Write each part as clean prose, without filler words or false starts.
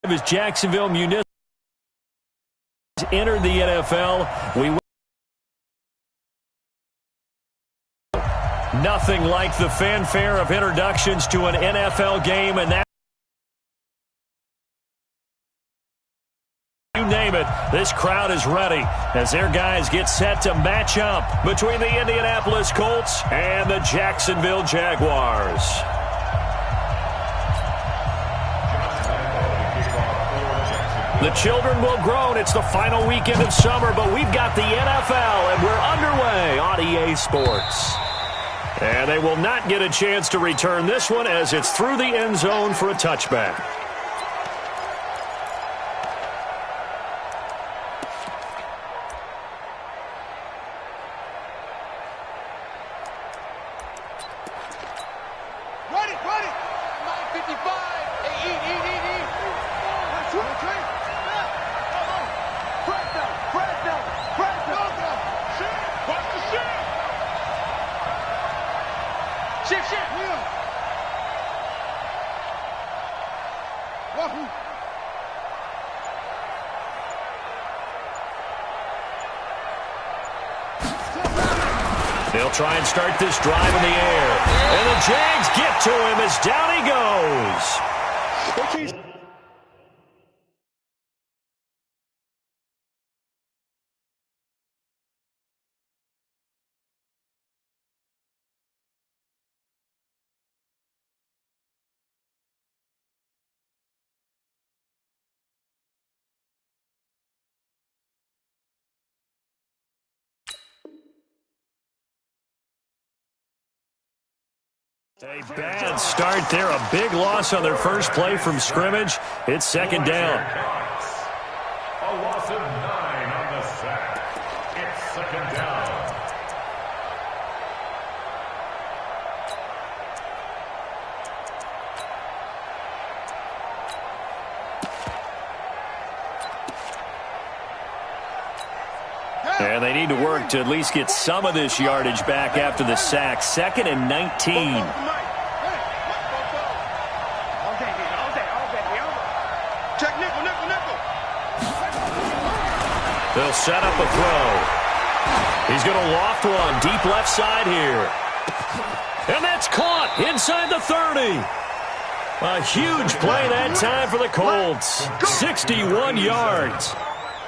As Jacksonville Municipal entered the NFL, nothing like the fanfare of introductions to an NFL game, and that, you name it, this crowd is ready as their guys get set to match up between the Indianapolis Colts and the Jacksonville Jaguars. The children will groan. It's the final weekend of summer, but we've got the NFL, and we're underway on EA Sports. And they will not get a chance to return this one as it's through the end zone for a touchback. Ready. 9:55. Hey, eat. Shift. Wahoo. They'll try and start this drive in the air. And the Jags get to him as down he goes. A bad start there. A big loss on their first play from scrimmage. It's second down. A loss of 9 on the sack. It's second down. And they need to work to at least get some of this yardage back after the sack. 2nd and 19. Check nickel. They'll set up a throw. He's going to loft one deep left side here. And that's caught inside the 30. A huge play that time for the Colts. 61 yards.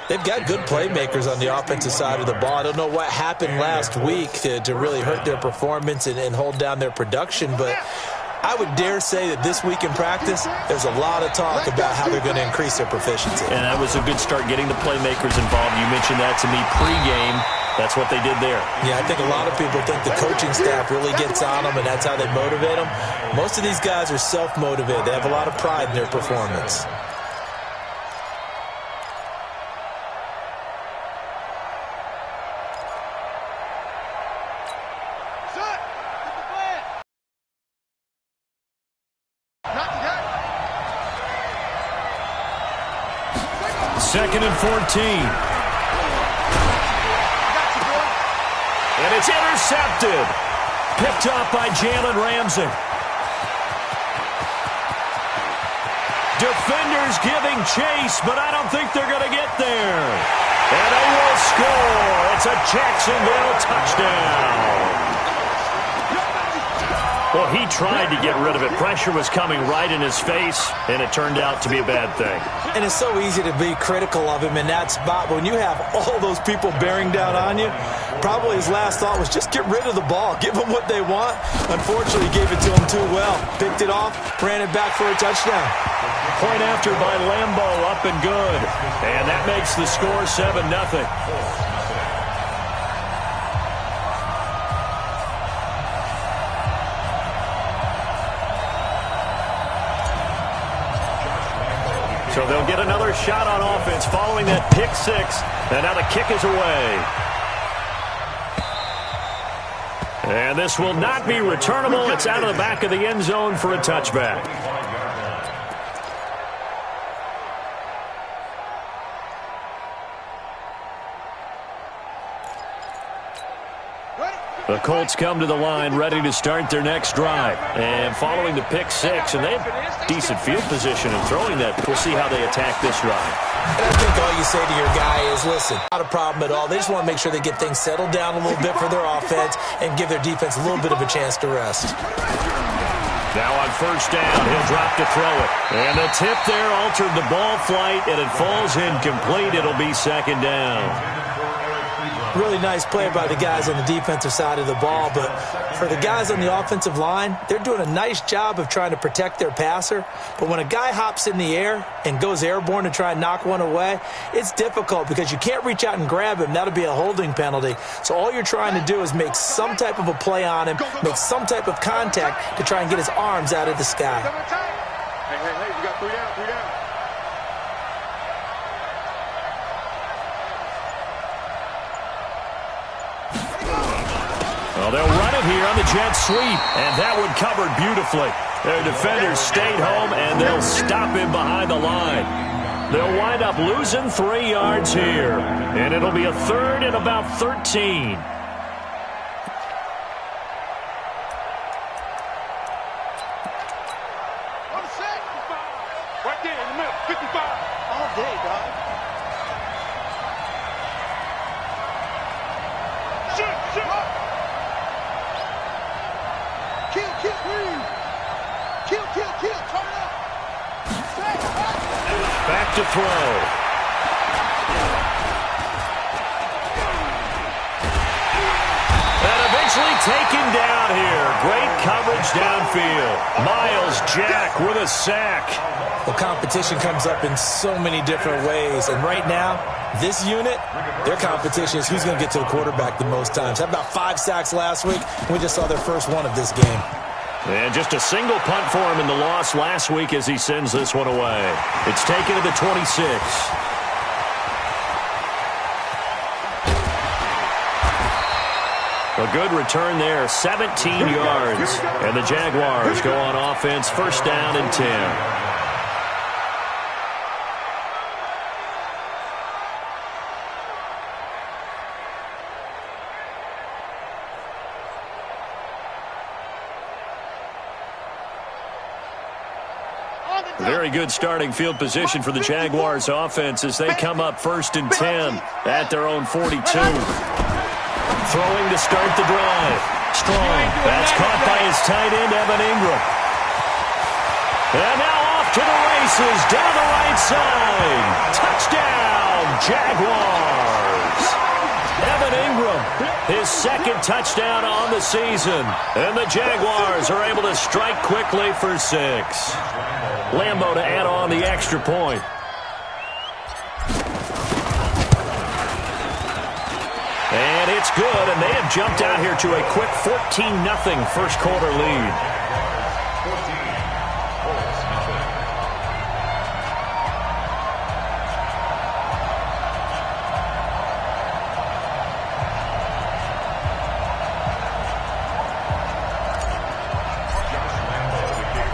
They've got good playmakers on the offensive side of the ball. I don't know what happened last week to really hurt their performance and hold down their production, but I would dare say that this week in practice, there's a lot of talk about how they're going to increase their proficiency. And that was a good start getting the playmakers involved. You mentioned that to me pregame. That's what they did there. Yeah, I think a lot of people think the coaching staff really gets on them, and that's how they motivate them. Most of these guys are self-motivated. They have a lot of pride in their performance. Second and 14. And it's intercepted. Picked off by Jalen Ramsey. Defenders giving chase, but I don't think they're going to get there. And they will score. It's a Jacksonville touchdown. Well, he tried to get rid of it. Pressure was coming right in his face, and it turned out to be a bad thing. And it's so easy to be critical of him in that spot. When you have all those people bearing down on you, probably his last thought was just get rid of the ball. Give them what they want. Unfortunately, he gave it to them too well. Picked it off, ran it back for a touchdown. Point after by Lambo, up and good. And that makes the score 7-0. So they'll get another shot on offense following that pick six. And now the kick is away. And this will not be returnable. It's out of the back of the end zone for a touchback. Ready? The Colts come to the line ready to start their next drive. And following the pick six, and they have decent field position in throwing that. We'll see how they attack this drive. And I think all you say to your guy is, listen, not a problem at all. They just want to make sure they get things settled down a little bit for their offense and give their defense a little bit of a chance to rest. Now on first down, he'll drop to throw it. And the tip there altered the ball flight, and it falls incomplete. It'll be second down. Really nice play by the guys on the defensive side of the ball, but for the guys on the offensive line, they're doing a nice job of trying to protect their passer. But when a guy hops in the air and goes airborne to try and knock one away, it's difficult because you can't reach out and grab him. That'll be a holding penalty. So all you're trying to do is make some type of a play on him, make some type of contact to try and get his arms out of the sky. Hey, you got 3 down, 3 down. Well, they'll run it here on the jet sweep, and that one covered beautifully. Their defenders stayed home, and they'll stop him behind the line. They'll wind up losing 3 yards here, and it'll be a third and about 13. Right there in the middle, 55. All day, dog. Shoot. Kill. Turn it up. Back to throw. And eventually taken down here. Great coverage downfield. Miles Jack with a sack. The competition comes up in so many different ways, and right now, this unit, their competition is who's going to get to the quarterback the most times. Had about 5 sacks last week, and we just saw their first one of this game. And just a single punt for him in the loss last week as he sends this one away. It's taken to the 26. A good return there, 17 yards. And the Jaguars go on offense, first down and 10. Very good starting field position for the Jaguars offense as they come up first and 10 at their own 42. Throwing to start the drive. Strong. That's caught by his tight end, Evan Ingram. And now off to the races down the right side. Touchdown, Jaguars. Evan Ingram, his second touchdown on the season. And the Jaguars are able to strike quickly for 6. Lambo to add on the extra point. And it's good, and they have jumped out here to a quick 14-0 first quarter lead.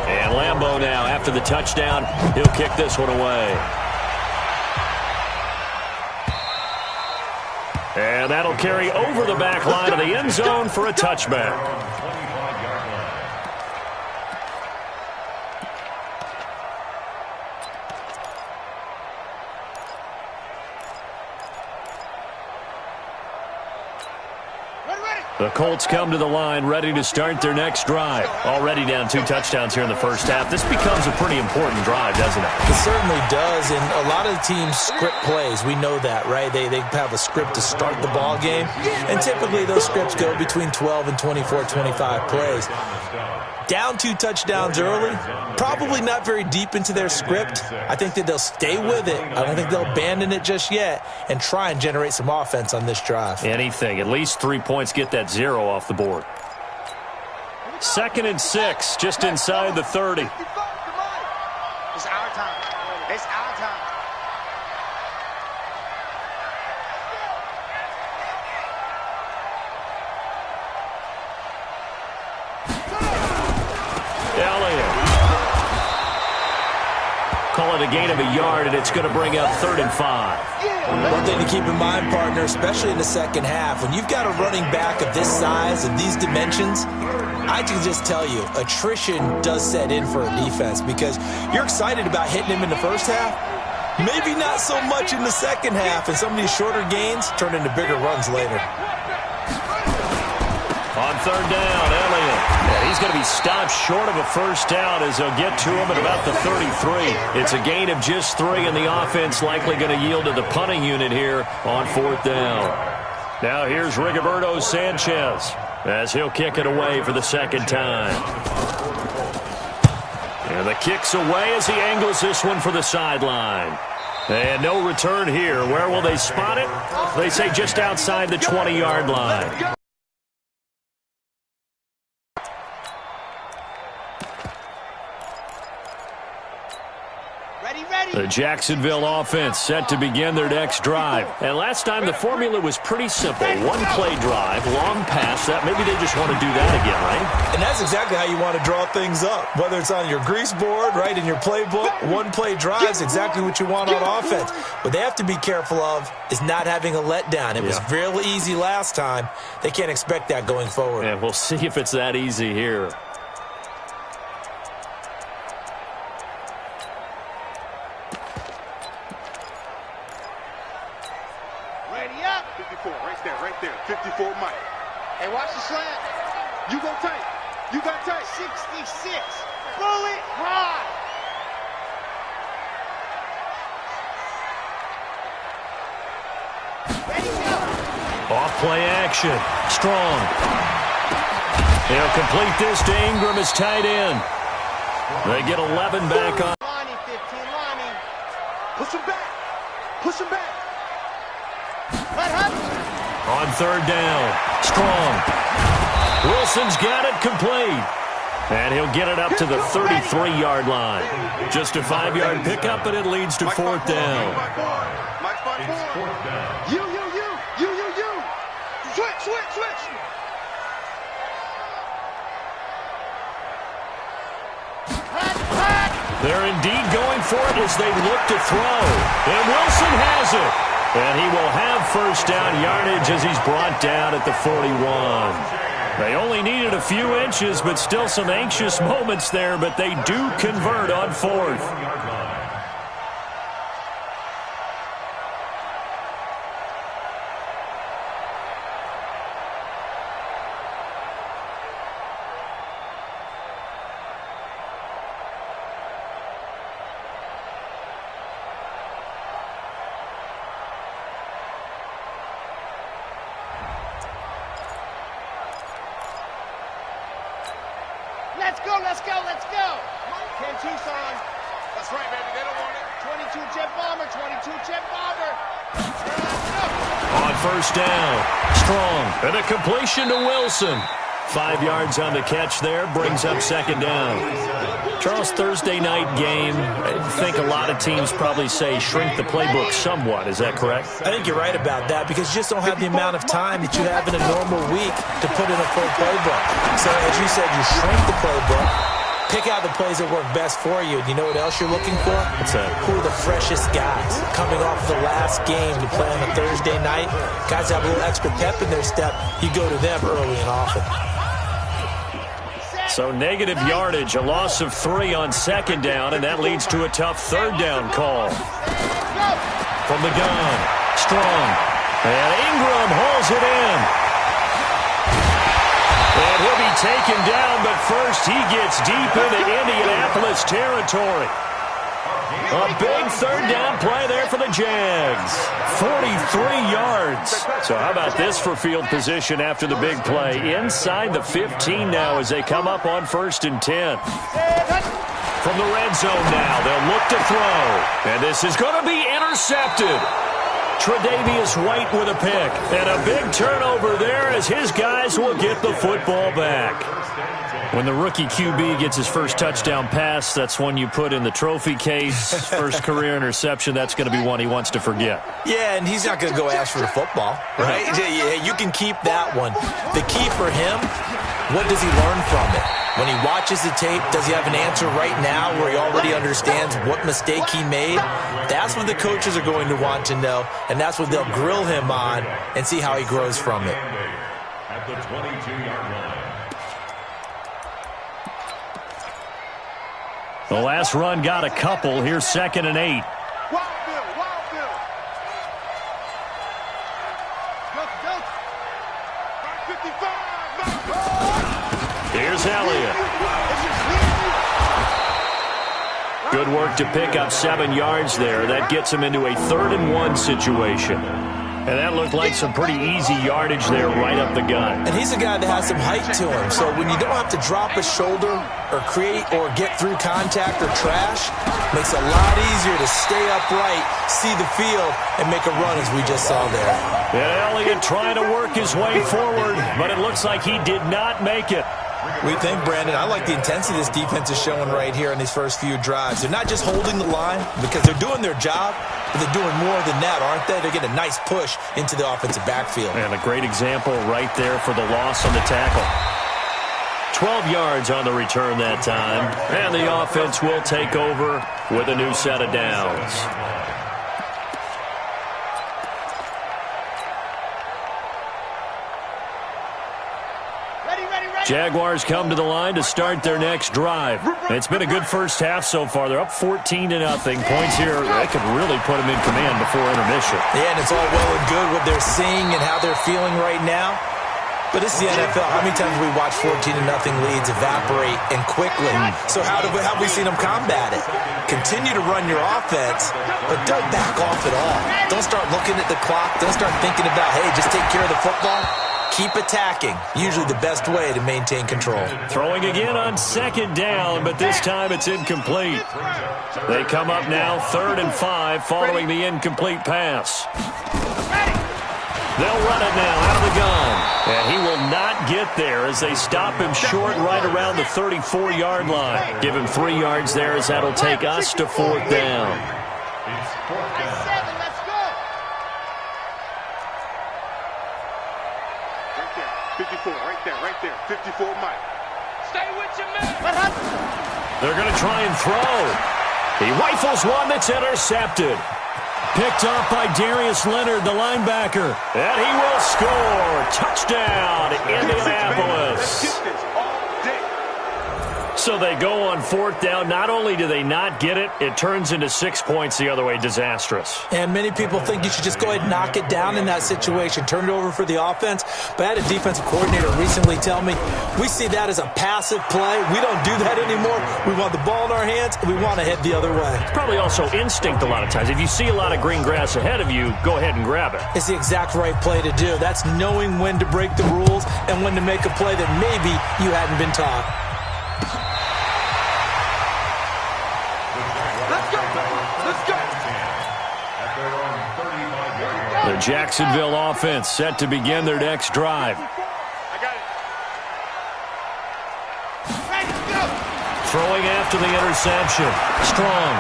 And Lambo now, after the touchdown, he'll kick this one away. And that'll carry over the back line of the end zone for a touchback. The Colts come to the line ready to start their next drive. Already down 2 touchdowns here in the first half. This becomes a pretty important drive, doesn't it? It certainly does, and a lot of the teams script plays. We know that, right? They have a script to start the ball game, and typically those scripts go between 12 and 24, 25 plays. Down 2 touchdowns early, probably not very deep into their script. I think that they'll stay with it. I don't think they'll abandon it just yet and try and generate some offense on this drive. Anything. At least 3 points, get that 0 off the board. 2nd and 6, just inside the 30. It's our time. It's our time. call it a gain of a yard, and it's going to bring up 3rd and 5. One thing to keep in mind, partner, especially in the second half, when you've got a running back of this size and these dimensions, I can just tell you, attrition does set in for a defense because you're excited about hitting him in the first half, maybe not so much in the second half, and some of these shorter gains turn into bigger runs later. On 3rd down, Elliott. Yeah, he's going to be stopped short of a first down as they'll get to him at about the 33. It's a gain of just 3, and the offense likely going to yield to the punting unit here on 4th down. Now here's Rigoberto Sanchez as he'll kick it away for the second time. And the kick's away as he angles this one for the sideline. And no return here. Where will they spot it? They say just outside the 20-yard line. The Jacksonville offense set to begin their next drive. And last time the formula was pretty simple. One-play drive, long pass. That maybe they just want to do that again, right? And that's exactly how you want to draw things up. Whether it's on your grease board, right, in your playbook, one-play drives exactly what you want on offense. What they have to be careful of is not having a letdown. It was real easy last time. They can't expect that going forward. And we'll see if it's that easy here. Right there. 54 Mike. Hey, watch the slant. You go tight. You got tight. 66. Bullet high. Ready, go. Off play action. Strong. They'll complete this to Ingram as tight end. They get 11 back on. Lonnie, 15. Lonnie. Push him back. Push him back. Let Hudson. On 3rd down, Strong. Wilson's got it complete. And he'll get it up to the 33-yard line. Just a 5-yard pickup, and it leads to 4th down. You. Switch. They're indeed going for it as they look to throw. And Wilson has it. And he will have first down yardage as he's brought down at the 41. They only needed a few inches, but still some anxious moments there, but they do convert on 4th. Let's go. 10 Tucson. That's right, baby. They don't want it. 22 Jet Bomber. 22 Jet Bomber. On first down, Strong. And a completion to Wilson. 5 yards on the catch there. Brings up second down. Charles, Thursday night game. I think a lot of teams probably say shrink the playbook somewhat. Is that correct? I think you're right about that because you just don't have the amount of time that you have in a normal week to put in a full playbook. So as you said, you shrink the playbook, pick out the plays that work best for you. And you know what else you're looking for? What's that? Who are the freshest guys coming off the last game to play on a Thursday night? Guys have a little extra pep in their step. You go to them early and often. So negative yardage, a loss of 3 on second down, and that leads to a tough third down call. From the gun, Strong. And Ingram hauls it in. And he'll be taken down, but first he gets deep into Indianapolis territory. A big third down play there for the Jags. 43 yards. So how about this for field position after the big play? Inside the 15 now as they come up on 1st and 10. From the red zone now, they'll look to throw. And this is going to be intercepted. Tre'Davious White with a pick. And a big turnover there as his guys will get the football back. When the rookie QB gets his first touchdown pass, that's one you put in the trophy case. First career interception, that's going to be one he wants to forget. Yeah, and he's not going to go ask for the football, right? Yeah, you can keep that one. The key for him, what does he learn from it? When he watches the tape, does he have an answer right now where he already understands what mistake he made? That's what the coaches are going to want to know, and that's what they'll grill him on and see how he grows from it. At the 22-yard line. The last run got a couple. Here's 2nd and 8. Wild Bill. Go. 55. Here's Elliott. Good work to pick up 7 yards there. That gets him into a 3rd and 1 situation. And that looked like some pretty easy yardage there right up the gut. And he's a guy that has some height to him, so when you don't have to drop a shoulder or create or get through contact or trash, makes it a lot easier to stay upright, see the field, and make a run as we just saw there. And Elliott trying to work his way forward, but it looks like he did not make it. We think, Brandon, I like the intensity this defense is showing right here in these first few drives. They're not just holding the line because they're doing their job, but they're doing more than that, aren't they? They're getting a nice push into the offensive backfield. And a great example right there for the loss on the tackle. 12 yards on the return that time, and the offense will take over with a new set of downs. Jaguars come to the line to start their next drive. It's been a good first half so far. They're up 14-0. Points here, that could really put them in command before intermission. Yeah, and it's all well and good what they're seeing and how they're feeling right now. But this is the NFL. How many times have we watched 14-0 leads evaporate and quickly? So how have we seen them combat it? Continue to run your offense, but don't back off at all. Don't start looking at the clock. Don't start thinking about, hey, just take care of the football. Keep attacking. Usually the best way to maintain control. Throwing again on 2nd down, but this time it's incomplete. They come up now 3rd and 5 following the incomplete pass. They'll run it now out of the gun. And he will not get there as they stop him short right around the 34-yard line. Give him 3 yards there as that'll take us to 4th down. It's 4th down. 54, right there. 54, Mike. Stay with your man. They're going to try and throw. He rifles one that's intercepted. Picked off by Darius Leonard, the linebacker. And he will score. Touchdown, Indianapolis. So they go on 4th down. Not only do they not get it, it turns into 6 points the other way. Disastrous. And many people think you should just go ahead and knock it down in that situation. Turn it over for the offense. But I had a defensive coordinator recently tell me, we see that as a passive play. We don't do that anymore. We want the ball in our hands, and we want to head the other way. It's probably also instinct a lot of times. If you see a lot of green grass ahead of you, go ahead and grab it. It's the exact right play to do. That's knowing when to break the rules and when to make a play that maybe you hadn't been taught. The Jacksonville offense set to begin their next drive. Throwing after the interception. Strong.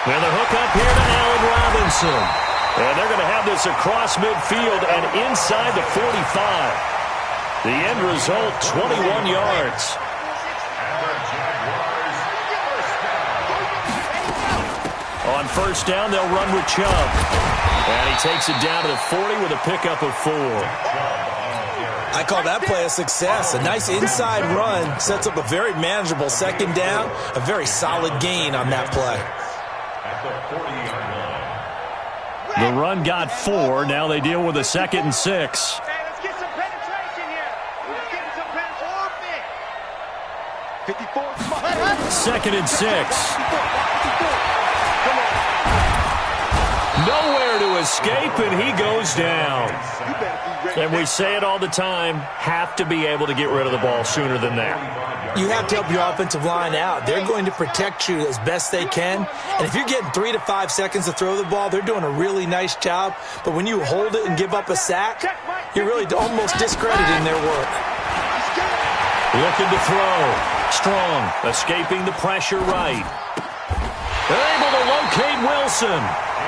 And the hook up here to Allen Robinson. And they're going to have this across midfield and inside the 45. The end result, 21 yards. On 1st down, they'll run with Chubb. And he takes it down to the 40 with a pickup of 4. I call that play a success. A nice inside run sets up a very manageable 2nd down. A very solid gain on that play. The run got 4. Now they deal with a 2nd and 6. Let's get some penetration here. Let's get some penetration. 2nd and 6. Nowhere to escape, and he goes down. And we say it all the time, have to be able to get rid of the ball sooner than that. You have to help your offensive line out. They're going to protect you as best they can. And if you're getting 3 to 5 seconds to throw the ball, they're doing a really nice job. But when you hold it and give up a sack, you're really almost discrediting their work. Looking to throw. Strong, escaping the pressure right. They're able to locate Wilson.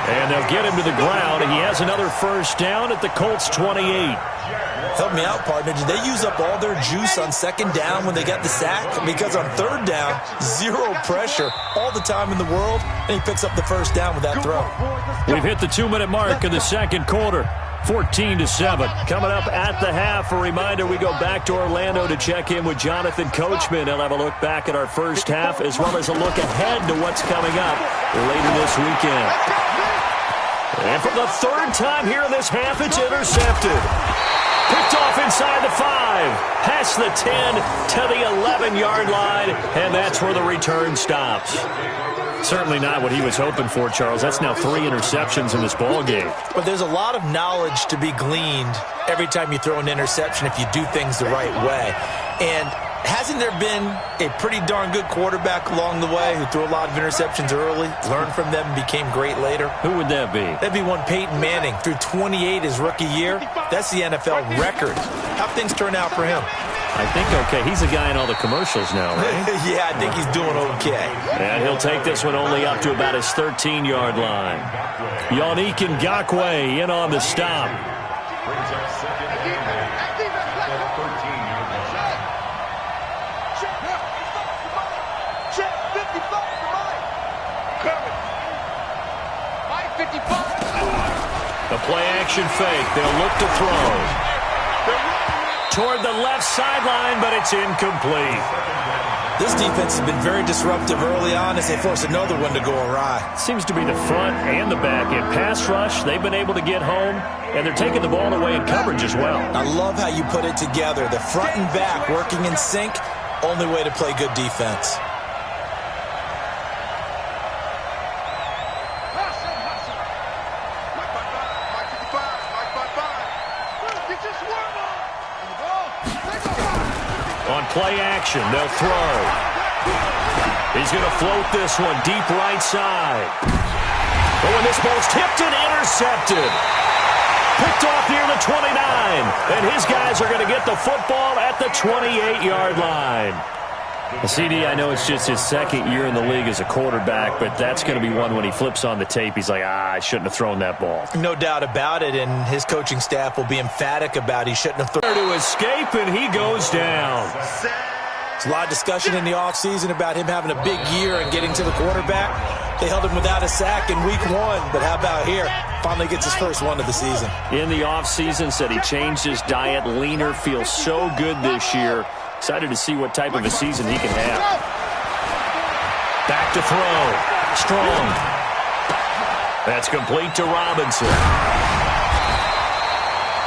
And they'll get him to the ground. He has another 1st down at the Colts 28. Help me out, partner. Did they use up all their juice on second down when they got the sack? Because on third down, zero pressure all the time in the world, and he picks up the first down with that throw. We've hit the 2-minute mark in the second quarter. 14-7. Coming up at the half, a reminder we go back to Orlando to check in with Jonathan Coachman. He'll have a look back at our first half as well as a look ahead to what's coming up later this weekend. And for the third time here in this half, it's intercepted. Picked off inside the 5, past the 10 to the 11-yard line, and that's where the return stops. Certainly not what he was hoping for, Charles. That's now 3 interceptions in this ball game. But there's a lot of knowledge to be gleaned every time you throw an interception if you do things the right way. And hasn't there been a pretty darn good quarterback along the way who threw a lot of interceptions early, learned from them, and became great later? Who would that be? That'd be one Peyton Manning. Threw 28 his rookie year. That's the NFL record. How'd things turn out for him? I think okay. He's a guy in all the commercials now, right? Yeah, I think he's doing okay. And he'll take this one only up to about his 13-yard line. Yannick Ngakoue in on the stop. Brings up second and 13-yard line. Check 55 to Mike. Coming. Mike 55. The play-action fake. They'll look to throw. Toward the left sideline, but it's incomplete. This defense has been very disruptive early on as they force another one to go awry. Seems to be the front and the back end. Pass rush, they've been able to get home, and they're taking the ball away in coverage as well. I love how you put it together. The front and back working in sync, only way to play good defense. On play action, they'll throw. He's going to float this one deep right side. Oh, and this ball's tipped and intercepted. Picked off near the 29. And his guys are going to get the football at the 28-yard line. CD, I know it's just his second year in the league as a quarterback, but that's going to be one when he flips on the tape. He's like, I shouldn't have thrown that ball. No doubt about it, and his coaching staff will be emphatic about he shouldn't have thrown. To escape, and he goes down. There's a lot of discussion in the offseason about him having a big year and getting to the quarterback. They held him without a sack in week 1, but how about here? Finally gets his first one of the season. In the offseason, said he changed his diet, leaner, feels so good this year. Excited to see what type of a season he can have. Back to throw. Strong. That's complete to Robinson.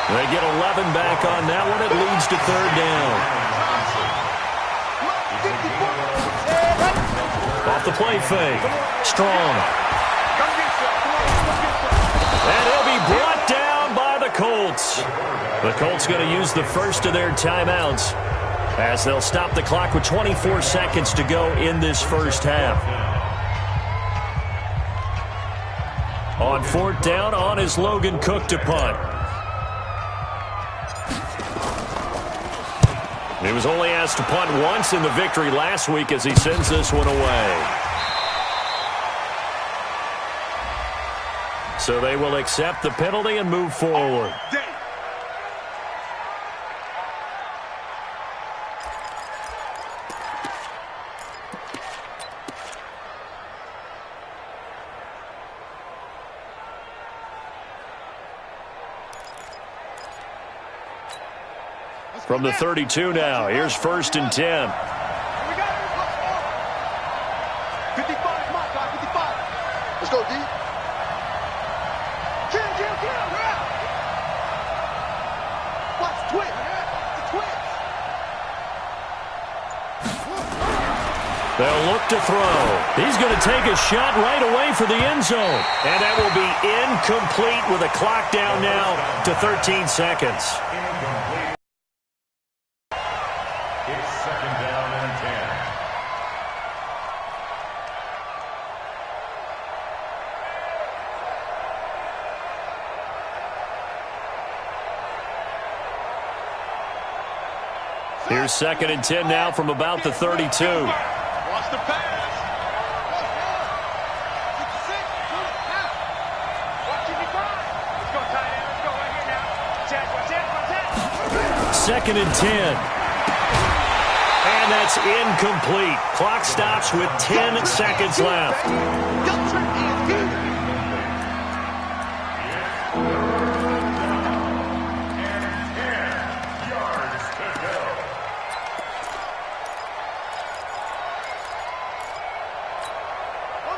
They get 11 back on that one. It leads to third down. Off the play fake. Strong. And he'll be brought down by the Colts. The Colts going to use the first of their timeouts as they'll stop the clock with 24 seconds to go in this first half. On fourth down, on is Logan Cook to punt. He was only asked to punt once in the victory last week as he sends this one away. So they will accept the penalty and move forward. From the 32 now, here's 1st and 10. 55, Mike, 55. Let's go, D. Kill. Watch the twist. The twist. They'll look to throw. He's going to take a shot right away for the end zone. And that will be incomplete with a clock down now to 13 seconds. It's second down and 10. Here's 2nd and 10 now from about the 32. Watch the pass. Watch it, let's go, tight end. Let's go right here now. Check. 2nd and 10. And that's incomplete. Clock stops with 10 seconds left.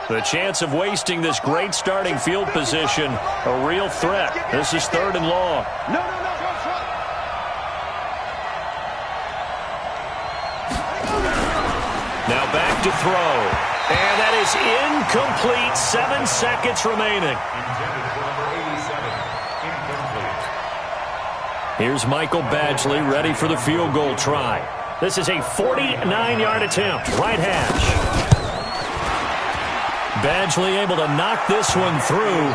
The chance of wasting this great starting field position, a real threat. This is 3rd and long. Now back to throw. And that is incomplete. 7 seconds remaining. Here's Michael Badgley ready for the field goal try. This is a 49-yard attempt. Right hash. Badgley able to knock this one through.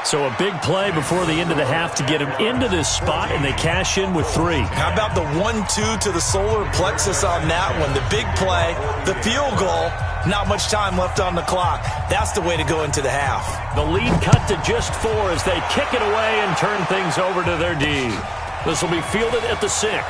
So a big play before the end of the half to get him into this spot, and they cash in with 3. How about the 1-2 to the solar plexus on that one? The big play, the field goal, not much time left on the clock. That's the way to go into the half. The lead cut to just 4 as they kick it away and turn things over to their D. This will be fielded at the 6.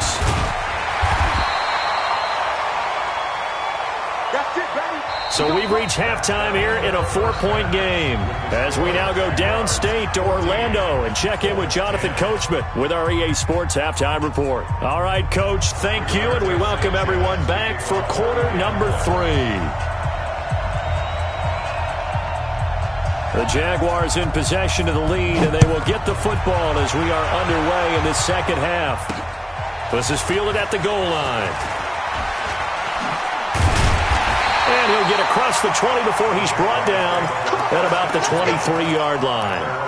So we've reached halftime here in a 4-point game as we now go downstate to Orlando and check in with Jonathan Coachman with our EA Sports Halftime Report. All right, Coach, thank you, and we welcome everyone back for quarter number 3. The Jaguars in possession of the lead, and they will get the football as we are underway in this second half. This is fielded at the goal line. And he'll get across the 20 before he's brought down at about the 23-yard line.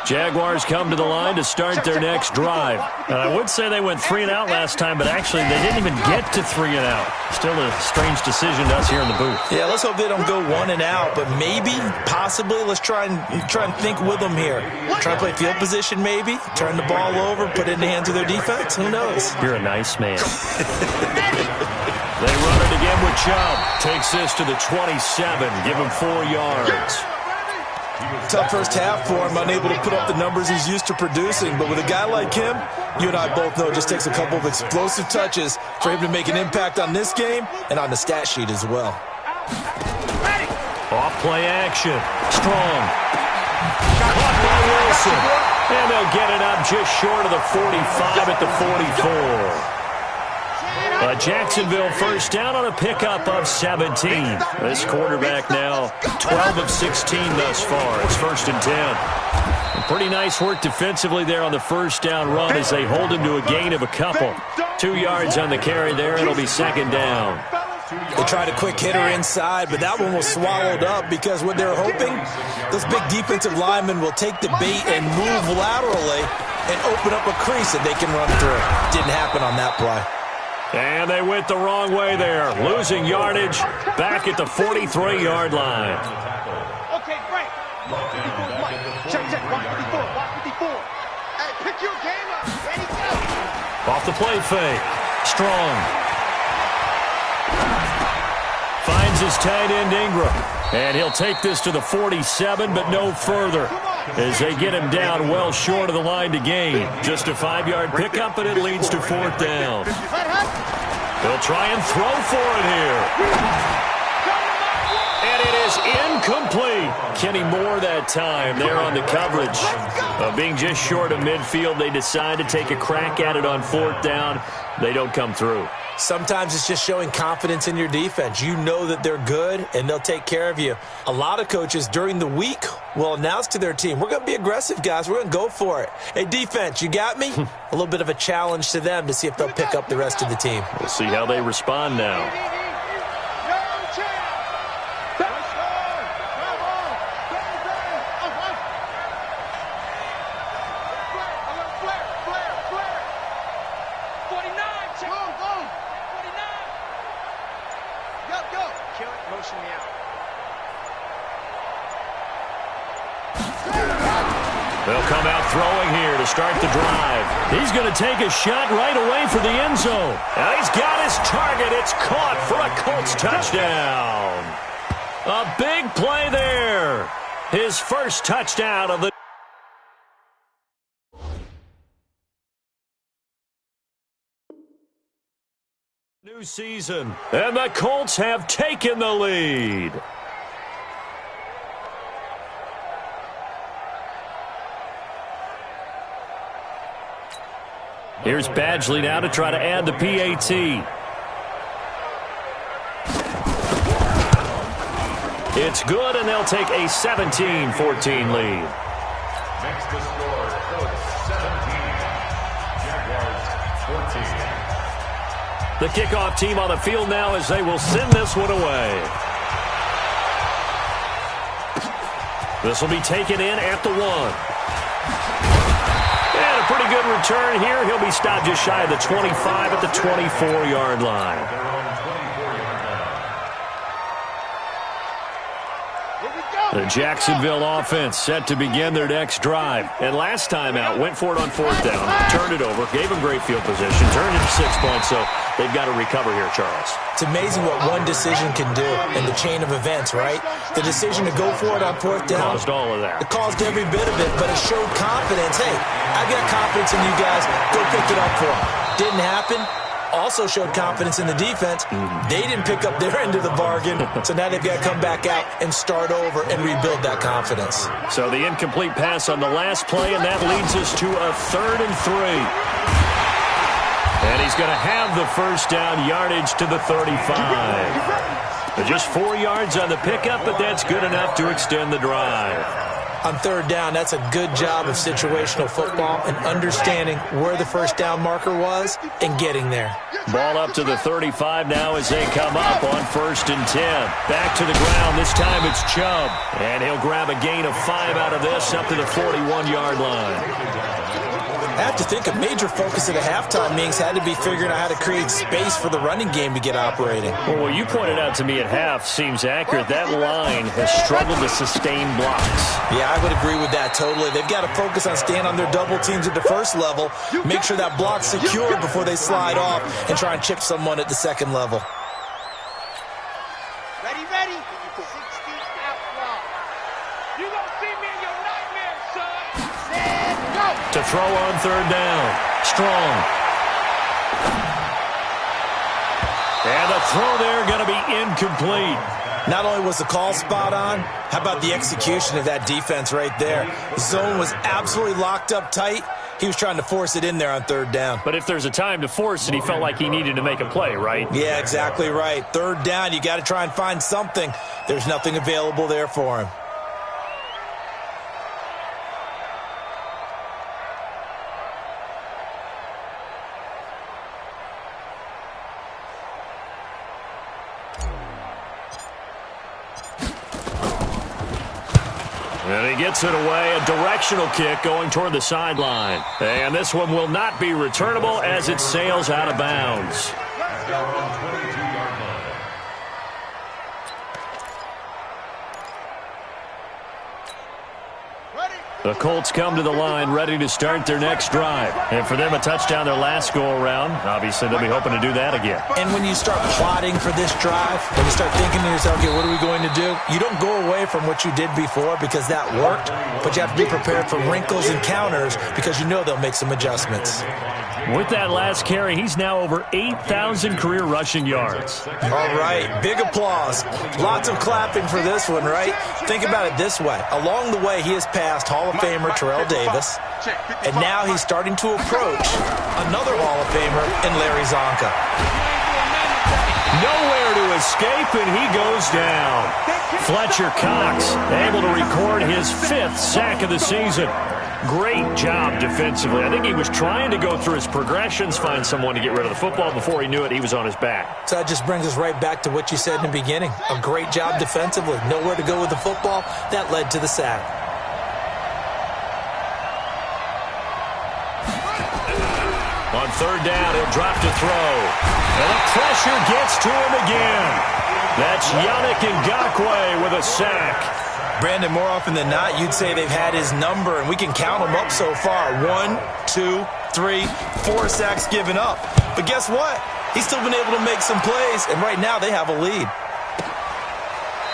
Jaguars come to the line to start their next drive. And I would say they went 3 and out last time, but actually they didn't even get to 3 and out. Still a strange decision to us here in the booth. Yeah, let's hope they don't go 1 and out, but maybe, possibly, let's try and think with them here. Try to play field position maybe, turn the ball over, put it in the hands of their defense. Who knows? You're a nice man. They run it again with Chubb. Takes this to the 27, give him 4 yards. Tough first half for him, unable to put up the numbers he's used to producing. But with a guy like him, you and I both know it just takes a couple of explosive touches for him to make an impact on this game and on the stat sheet as well. Off play action. Strong. Caught by Wilson. And they'll get it up just short of the 45 at the 44. Jacksonville first down on a pickup of 17. This quarterback now 12 of 16 thus far. It's 1st and 10. Pretty nice work defensively there on the first down run as they hold him to a gain of a couple. 2 yards on the carry there. It'll be 2nd down. They tried a quick hitter inside, but that one was swallowed up because what they're hoping, those big defensive linemen will take the bait and move laterally and open up a crease that they can run through. Didn't happen on that play. And they went the wrong way there, losing yardage back at the 43-yard line. Okay, break. Check, watch 54, watch 54. Hey, pick your game up. Ready, go. Off the play fake. Strong. Finds his tight end Ingram. And he'll take this to the 47, but no further, as they get him down well short of the line to gain. Just a 5-yard pickup, but it leads to 4th down. They'll try and throw for it here. And it is incomplete. Kenny Moore that time there on the coverage. Being just short of midfield, they decide to take a crack at it on 4th down. They don't come through. Sometimes it's just showing confidence in your defense. You know that they're good, and they'll take care of you. A lot of coaches during the week will announce to their team, we're going to be aggressive, guys. We're going to go for it. Hey, defense, you got me? A little bit of a challenge to them to see if they'll pick up the rest of the team. We'll see how they respond now. They'll come out throwing here to start the drive. He's going to take a shot right away for the end zone. And he's got his target. It's caught for a Colts touchdown. A big play there. his first touchdown of the new season. And the Colts have taken the lead. Here's Badgley now to try to add the PAT. It's good, and they'll take a 17-14 lead. Next to score, Colts 17, Jaguars 14. The kickoff team on the field now as they will send this one away. This will be taken in at the 1. And a pretty good return here. He'll be stopped just shy of the 25 at the 24-yard line. The Jacksonville offense set to begin their next drive. And last time out, went for it on 4th down, turned it over, gave them great field position, turned it to 6 points, so they've got to recover here, Charles. It's amazing what one decision can do in the chain of events, right? The decision to go for it on 4th down. Caused all of that. It caused every bit of it, but it showed confidence. Hey, I got confidence in you guys. Go pick it up for them. Didn't happen. Also showed confidence in the defense. They didn't pick up their end of the bargain, so now they've got to come back out and start over and rebuild that confidence. So the incomplete pass on the last play, and that leads us to a 3rd and 3. And he's going to have the first down yardage to the 35. Just 4 yards on the pickup, but that's good enough to extend the drive. On 3rd down, that's a good job of situational football and understanding where the first down marker was and getting there. Ball up to the 35 now as they come up on 1st and 10. Back to the ground. This time it's Chubb. And he'll grab a gain of 5 out of this up to the 41-yard line. I have to think a major focus of the halftime meetings had to be figuring out how to create space for the running game to get operating. Well, what you pointed out to me at half seems accurate. That line has struggled to sustain blocks. Yeah, I would agree with that totally. They've got to focus on staying on their double teams at the first level, make sure that block's secured before they slide off, and try and chip someone at the second level. Ready? 60 out block. You gonna see me in your nightmares, son. Set, go. To throw on 3rd down. Strong. And the throw there going to be incomplete. Not only was the call spot on, how about the execution of that defense right there? The zone was absolutely locked up tight. He was trying to force it in there on 3rd down. But if there's a time to force it, he felt like he needed to make a play, right? Yeah, exactly right. 3rd down, you got to try and find something. There's nothing available there for him. And he gets it away, a directional kick going toward the sideline. And this one will not be returnable as it sails out of bounds. The Colts come to the line ready to start their next drive. And for them, a touchdown their last go-around. Obviously, they'll be hoping to do that again. And when you start plotting for this drive, when you start thinking to yourself, okay, what are we going to do? You don't go away from what you did before because that worked, but you have to be prepared for wrinkles and counters because you know they'll make some adjustments. With that last carry, he's now over 8,000 career rushing yards. All right, big applause. Lots of clapping for this one, right? Think about it this way. Along the way, he has passed Hall of Famer Terrell Davis, and now he's starting to approach another Hall of Famer in Larry Zonka. Nowhere to escape, and he goes down. Fletcher Cox able to record his 5th sack of the season. Great job defensively. I think he was trying to go through his progressions, find someone to get rid of the football. Before he knew it, he was on his back. So that just brings us right back to what you said in the beginning. A great job defensively. Nowhere to go with the football. That led to the sack. On 3rd down, he'll drop to throw. And the pressure gets to him again. That's Yannick Ngakoue with a sack. Brandon, more often than not, you'd say they've had his number, and we can count them up so far. 1, 2, 3, 4 sacks given up. But guess what? He's still been able to make some plays, and right now they have a lead.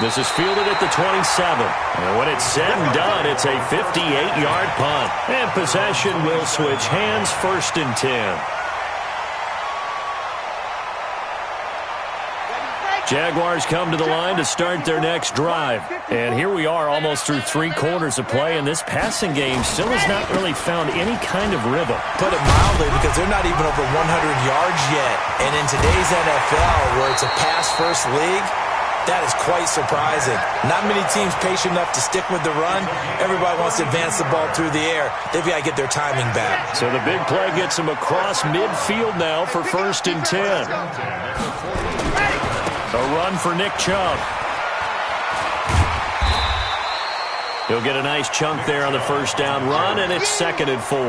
This is fielded at the 27. And when it's said and done, it's a 58-yard punt. And possession will switch hands, 1st and 10. Jaguars come to the line to start their next drive. And here we are almost through 3 quarters of play, and this passing game still has not really found any kind of rhythm. Put it mildly, because they're not even over 100 yards yet. And in today's NFL, where it's a pass-first league, that is quite surprising. Not many teams patient enough to stick with the run. Everybody wants to advance the ball through the air. They've got to get their timing back. So the big play gets them across midfield now for 1st and 10. A run for Nick Chubb. He'll get a nice chunk there on the 1st down run, and it's 2nd and 4.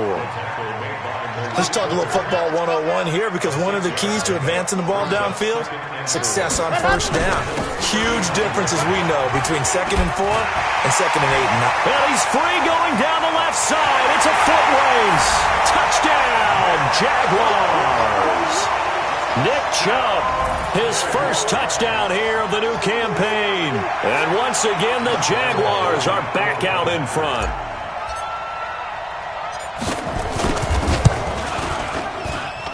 Let's talk a little football 101 here, because one of the keys to advancing the ball downfield, success on 1st down. Huge difference, as we know, between 2nd and 4 and 2nd and 8 and 9. And he's free going down the left side. It's a foot race. Touchdown, Jaguars. Nick Chubb, his first touchdown here of the new campaign. And once again, the Jaguars are back out in front.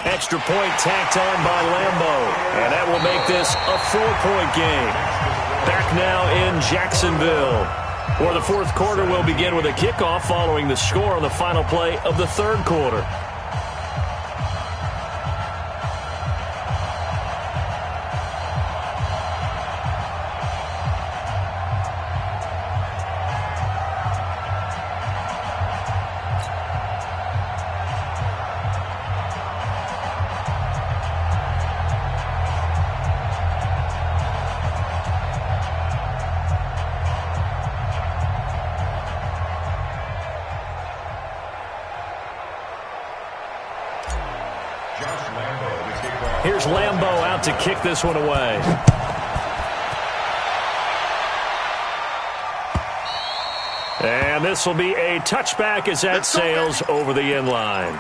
Extra point tacked on by Lambo. And that will make this a 4-point game. Back now in Jacksonville, where the 4th quarter will begin with a kickoff following the score on the final play of the 3rd quarter. Here's Lambo out to kick this one away. And this will be a touchback as that sails over the end line.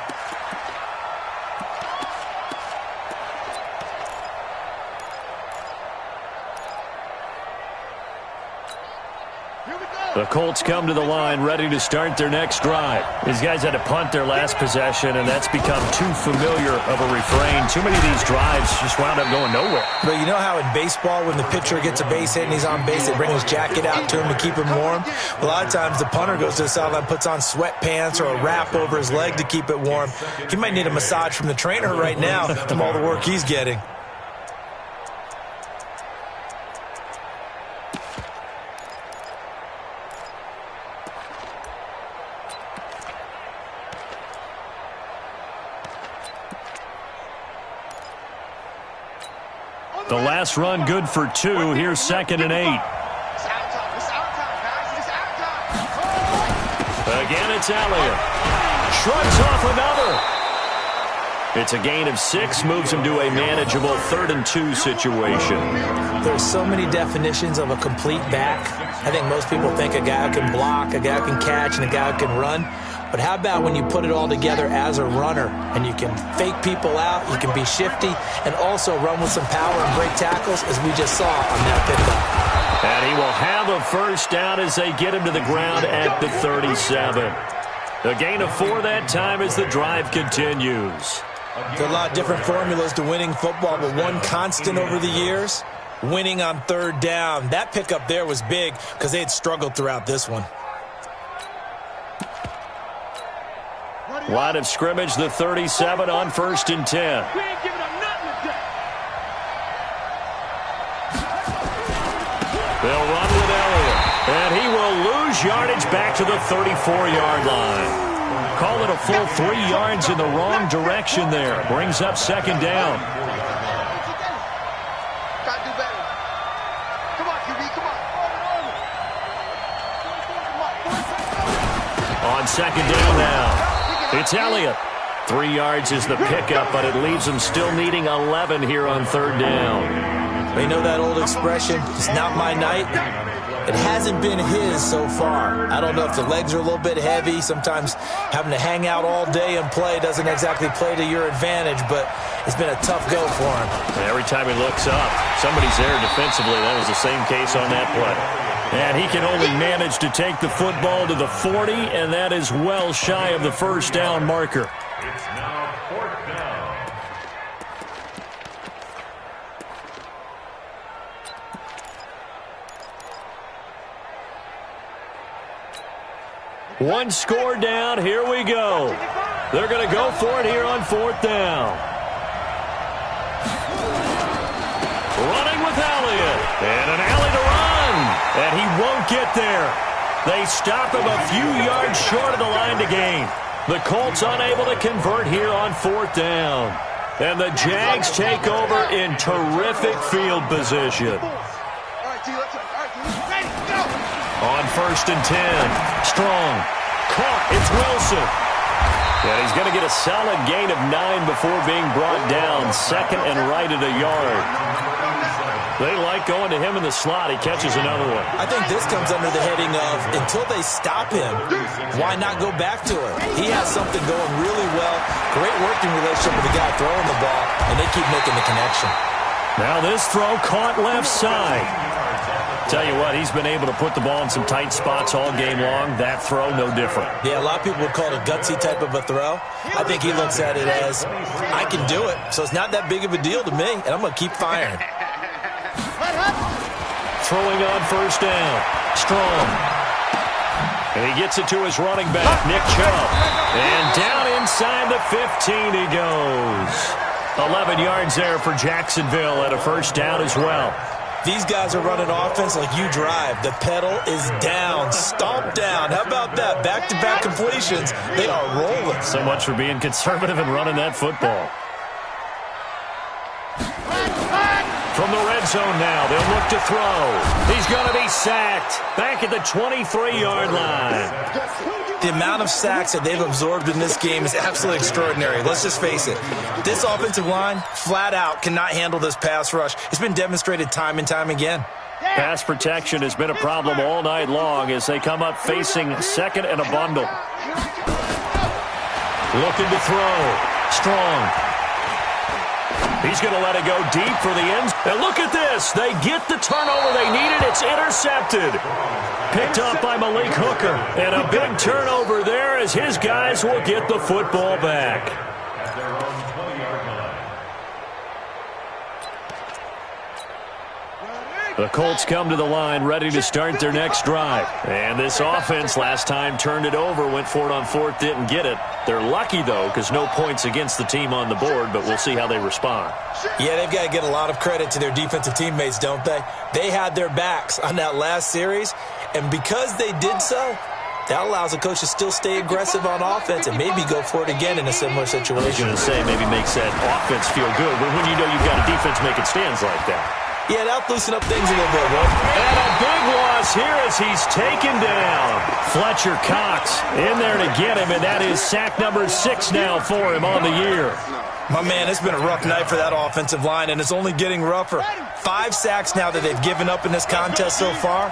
The Colts come to the line ready to start their next drive. These guys had to punt their last possession, and that's become too familiar of a refrain. Too many of these drives just wound up going nowhere. But you know how in baseball, when the pitcher gets a base hit and he's on base, they bring his jacket out to him to keep him warm? A lot of times the punter goes to the sideline, puts on sweatpants or a wrap over his leg to keep it warm. He might need a massage from the trainer right now from all the work he's getting. The last run good for 2. Here's 2nd and 8. Again, it's Elliott. Shrugs off another. It's a gain of 6, moves him to a manageable 3rd and 2 situation. There's so many definitions of a complete back. I think most people think a guy who can block, a guy who can catch, and a guy who can run. But how about when you put it all together as a runner, and you can fake people out, you can be shifty, and also run with some power and break tackles, as we just saw on that pickup. And he will have a 1st down as they get him to the ground at the 37. A gain of 4 that time as the drive continues. There are a lot of different formulas to winning football, but one constant over the years, winning on 3rd down. That pickup there was big because they had struggled throughout this one. Line of scrimmage, the 37 on 1st and 10. We ain't giving up nothing today. They'll run with Elliott, and he will lose yardage back to the 34-yard line. Call it a full 3 yards in the wrong direction there. Brings up 2nd down. Gotta do better. Come on, QB, come on. On 2nd down now. It's Elliott. 3 yards is the pickup, but it leaves him still needing 11 here on 3rd down. You know that old expression, it's not my night? It hasn't been his so far. I don't know if the legs are a little bit heavy. Sometimes having to hang out all day and play doesn't exactly play to your advantage, but it's been a tough go for him. Every time he looks up, somebody's there defensively. That was the same case on that play. And he can only manage to take the football to the 40, and that is well shy of the first down marker. It's now 4th down. One score down. Here we go. They're going to go for it here on 4th down. Running with Elliott. And an alley to run. And he won't get there. They stop him a few yards short of the line to gain. The Colts unable to convert here on 4th down. And the Jags take over in terrific field position. On 1st and 10. Strong. Caught. It's Wilson. And he's going to get a solid gain of 9 before being brought down. 2nd and right at a yard. They like going to him in the slot. He catches another one. I think this comes under the heading of until they stop him, why not go back to it? He has something going really well. Great working relationship with the guy throwing the ball, and they keep making the connection. Now this throw caught left side. Tell you what, he's been able to put the ball in some tight spots all game long. That throw, no different. Yeah, a lot of people would call it a gutsy type of a throw. I think he looks at it as, I can do it, so it's not that big of a deal to me, and I'm going to keep firing. Throwing on 1st down. Strong. And he gets it to his running back, Nick Chubb. And down inside the 15 he goes. 11 yards there for Jacksonville at a 1st down as well. These guys are running offense like you drive. The pedal is down, stomped down. How about that? Back-to-back completions. They are rolling. So much for being conservative and running that football. From the red zone now, they'll look to throw. He's going to be sacked. Back at the 23-yard line. The amount of sacks that they've absorbed in this game is absolutely extraordinary. Let's just face it. This offensive line, flat out, cannot handle this pass rush. It's been demonstrated time and time again. Pass protection has been a problem all night long as they come up facing 2nd and a bundle. Looking to throw. Strong. He's going to let it go deep for the end. And look at this. They get the turnover they needed. It's intercepted. Picked up by Malik Hooker. And a big turnover there as his guys will get the football back. At their own 20-yard line. The Colts come to the line ready to start their next drive. And this offense last time turned it over, went for it on 4th, didn't get it. They're lucky, though, because no points against the team on the board, but we'll see how they respond. Yeah, they've got to get a lot of credit to their defensive teammates, don't they? They had their backs on that last series, and because they did so, that allows the coach to still stay aggressive on offense and maybe go for it again in a similar situation. I was going to say maybe makes that offense feel good, but when you know you've got a defense making stands like that. Yeah, that'll loosen up things a little bit, right? And a big loss here as he's taken down. Fletcher Cox in there to get him, and that is sack number 6 now for him on the year. My man, it's been a rough night for that offensive line, and it's only getting rougher. 5 sacks now that they've given up in this contest so far.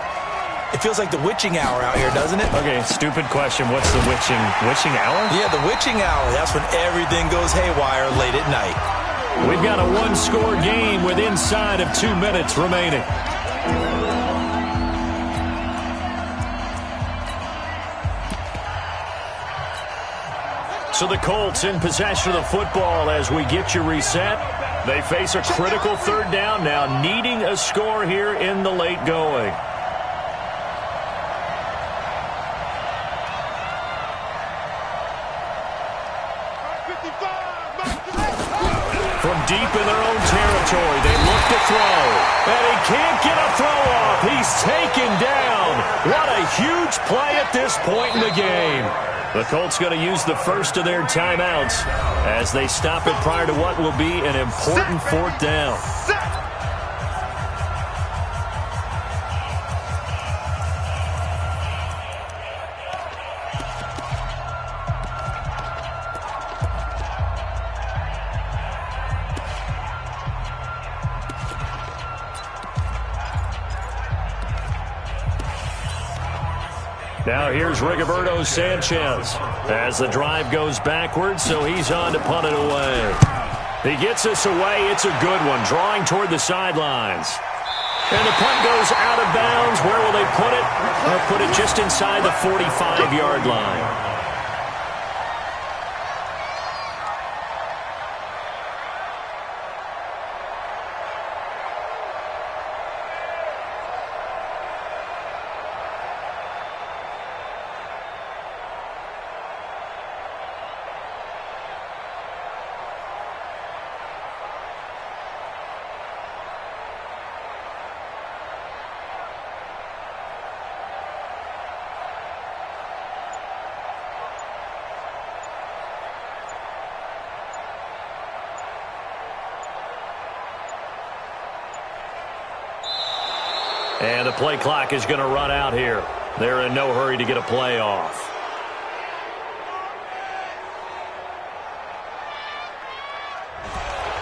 It feels like the witching hour out here, doesn't it? Okay, stupid question. What's the witching hour? Yeah, the witching hour. That's when everything goes haywire late at night. We've got a 1-score game with inside of 2 minutes remaining. So the Colts in possession of the football as we get you reset. They face a critical 3rd down now, needing a score here in the late going. From deep in their own territory, they look to throw. And he can't get a throw off. He's taken down. What a huge play at this point in the game. The Colts going to use the first of their timeouts as they stop it prior to what will be an important 4th down. Now here's Rigoberto Sanchez as the drive goes backwards, so he's on to punt it away. He gets this away. It's a good one, drawing toward the sidelines. And the punt goes out of bounds. Where will they put it? They'll put it just inside the 45-yard line. And the play clock is going to run out here. They're in no hurry to get a play off.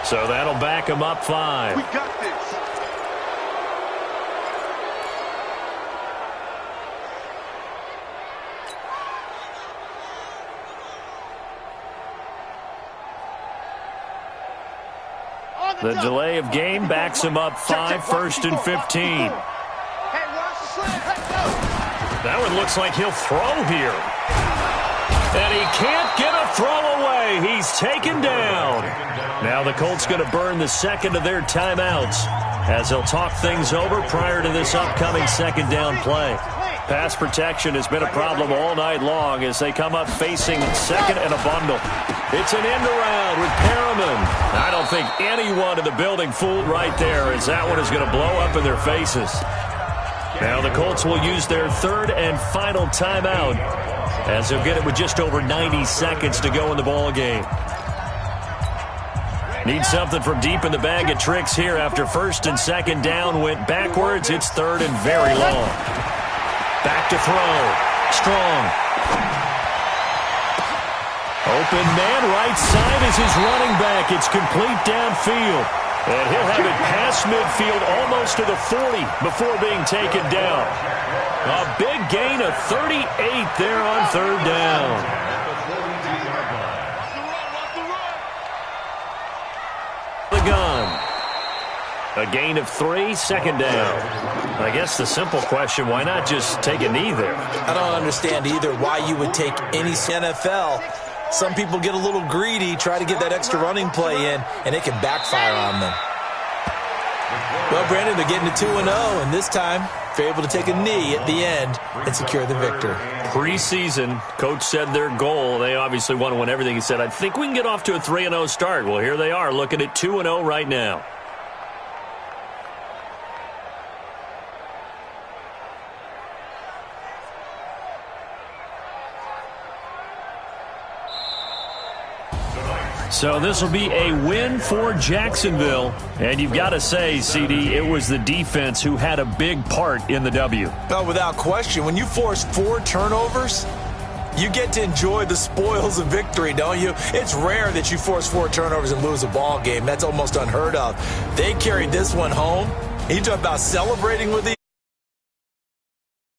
So that'll back them up 5. We got this. The delay of game backs him up 5, 1st and 15. That one looks like he'll throw here. And he can't get a throw away. He's taken down. Now the Colts going to burn the second of their timeouts as they'll talk things over prior to this upcoming second down play. Pass protection has been a problem all night long as they come up facing second and a bundle. It's an end around with Perriman. I don't think anyone in the building fooled right there as that one is going to blow up in their faces. Now the Colts will use their third and final timeout as they'll get it with just over 90 seconds to go in the ball game. Need something from deep in the bag of tricks here after first and second down went backwards. It's third and very long. Back to throw. Strong. Open man right side is his running back. It's complete downfield. And he'll have it past midfield almost to the 40 before being taken down. A big gain of 38 there on third down. The gun. A gain of 3, second down. I guess the simple question, why not just take a knee there? I don't understand either why you would take any NFL. Some people get a little greedy, try to get that extra running play in, and it can backfire on them. Well, Brandon, they're getting to 2-0, and this time they're able to take a knee at the end and secure the victory. Preseason, coach said their goal, they obviously want to win everything. He said, I think we can get off to a 3-0 start. Well, here they are looking at 2-0 right now. So this will be a win for Jacksonville. And you've got to say, CD, it was the defense who had a big part in the W. Oh, without question. When you force 4 turnovers, you get to enjoy the spoils of victory, don't you? It's rare that you force 4 turnovers and lose a ball game. That's almost unheard of. They carried this one home. You talk about celebrating with the